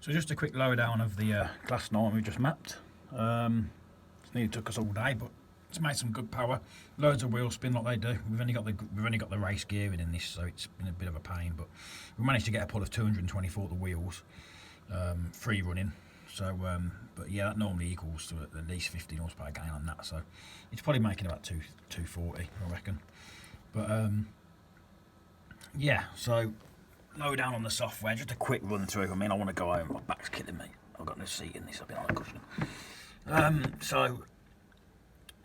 So just a quick lowdown of the Class 9 we just mapped. It nearly took us all day, but it's made some good power. Loads of wheel spin like they do. We've only got the race gearing in this, so it's been a bit of a pain. But we managed to get a pull of 224 the wheels, free running. So, but yeah, that normally equals to at least 15 horsepower gain on that. So it's probably making about 240, I reckon. But yeah, so low down on the software, just a quick run through. I mean, I want to go home, my back's killing me. I've got no seat in this, I've been on a cushion. So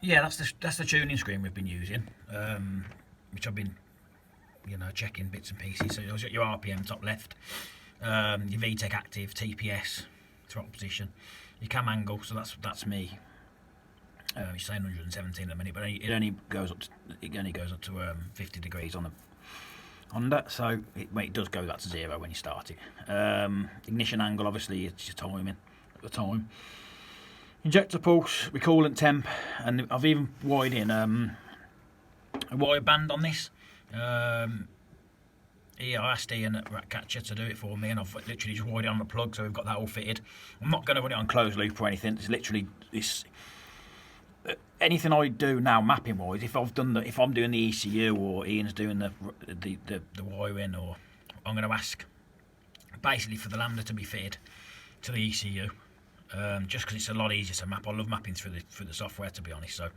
yeah, that's the tuning screen we've been using, which I've been, checking bits and pieces. So you've got your RPM top left, your VTEC active, TPS, throttle position, your cam angle. So that's me. It's saying 117 at the minute, but it only goes up to 50 degrees on the Honda, so it does go back to 0 when you start it. Ignition angle, obviously, it's your timing at the time. Injector pulse, recoolant temp, and I've even wired in a wire band on this. I asked Ian at Ratcatcher to do it for me, and I've literally just wired it on the plug, so we've got that all fitted. I'm not going to run it on closed loop or anything. It's literally anything I do now mapping wise. If I'm doing the ECU or Ian's doing the wiring, or I'm going to ask basically for the lambda to be fitted to the ECU. Just because it's a lot easier to map. I love mapping through the software, to be honest. So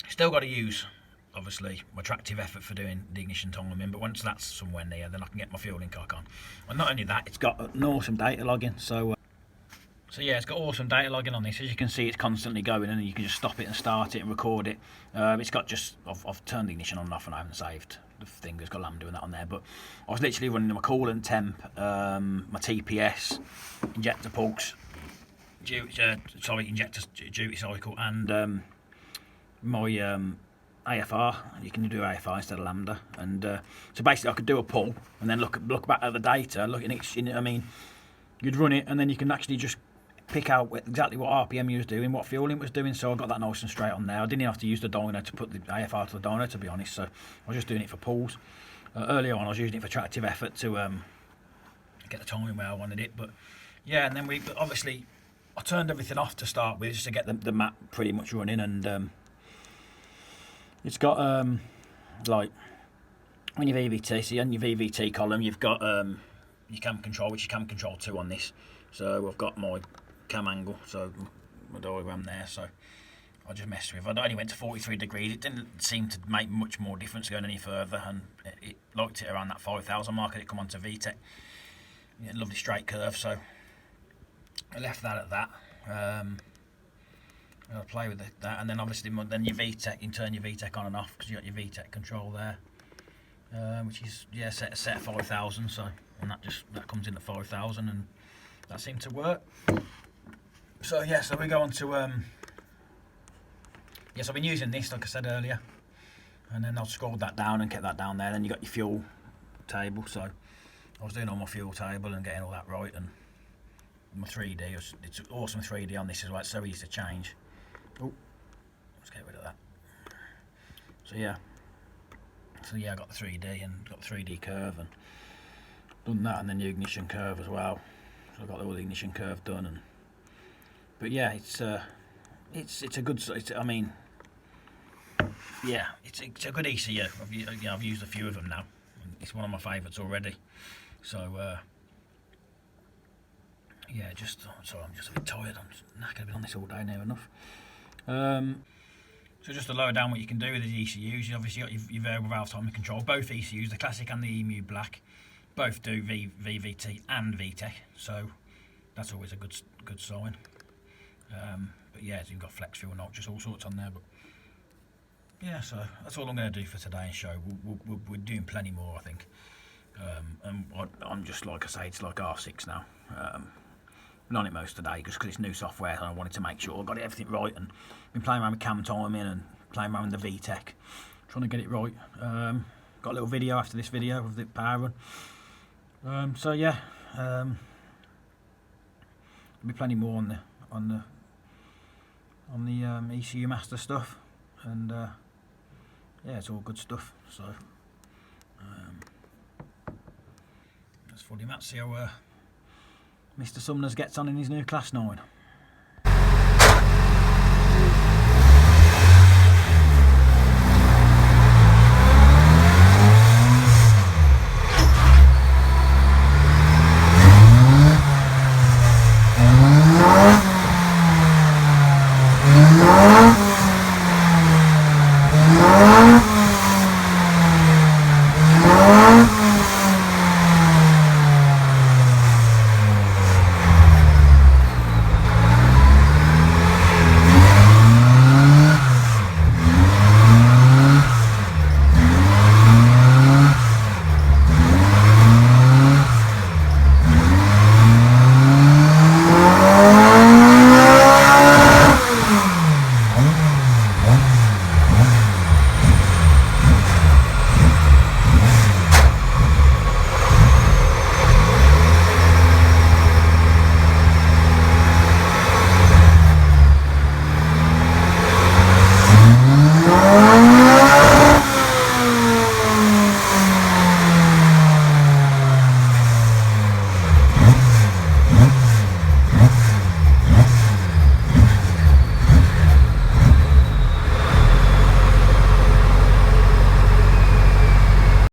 still got to use obviously my tractive effort for doing the ignition timing, but once that's somewhere near, then I can get my fueling cock on. And not only that, it's got an awesome data logging. So yeah, it's got awesome data logging on this. As you can see, it's constantly going, and you can just stop it and start it and record it. It's got I've turned the ignition on and off, and I haven't saved the thing that's got lambda and that on there. But I was literally running my coolant temp, my TPS, injector pulse, injector duty cycle, and my AFR. You can do AFR instead of lambda. And so basically, I could do a pull and then look back at the data. You'd run it, and then you can actually just pick out exactly what RPM you was doing, what fueling was doing. So I got that nice and straight on there. I didn't even have to use the dyno to put the AFR to the dyno, to be honest. So I was just doing it for pulls. Earlier on, I was using it for tractive effort to get the timing where I wanted it. But yeah, and then obviously I turned everything off to start with, just to get the map pretty much running. And it's got like when your VVT, see on your VVT column, you've got your cam control, which is cam control 2 on this. So I've got my cam angle, so my diagram there. So I just messed with it. I only went to 43 degrees. It didn't seem to make much more difference going any further, and it liked it around that 5,000 mark, and it come onto VTEC. Yeah, lovely straight curve, so I left that at that. I'll play with that, and then obviously then your VTEC, you can turn your VTEC on and off because you got your VTEC control there, which is set at 5,000. So and that comes in at 5,000, and that seemed to work. So yeah, so we go on to yes, I've been using this like I said earlier, and then I've scrolled that down and kept that down there. Then you got your fuel table. So I was doing all my fuel table and getting all that right, and my 3D. It's awesome 3D on this as well. It's so easy to change. Oh, let's get rid of that. So yeah, I got the 3D and got the 3D curve and done that, and then the ignition curve as well. So I got all the ignition curve done, but yeah, it's a good. I mean, yeah, it's a good ECU. I've used a few of them now. It's one of my favourites already. So yeah, sorry, I'm just a bit tired. I'm not going to be on this all day near enough. So just to lower down what you can do with the ECUs, you obviously got your variable valve timing control. Both ECUs, the classic and the EMU black, both do VVT and VTEC, so that's always a good sign. But yeah, so you've got flex fuel, not just all sorts on there. But yeah, so that's all I'm going to do for today's show. We're doing plenty more, I think. And I'm just, like I say, it's like R6 now. Been on it most of the day because it's new software, and I wanted to make sure I got everything right, and been playing around with cam timing and playing around with the VTEC, trying to get it right. Got a little video after this video of the power run. So yeah, there'll be plenty more on the ECU master stuff, and yeah, it's all good stuff. So that's fully mapped. See how Mr. Sumners gets on in his new Class 9.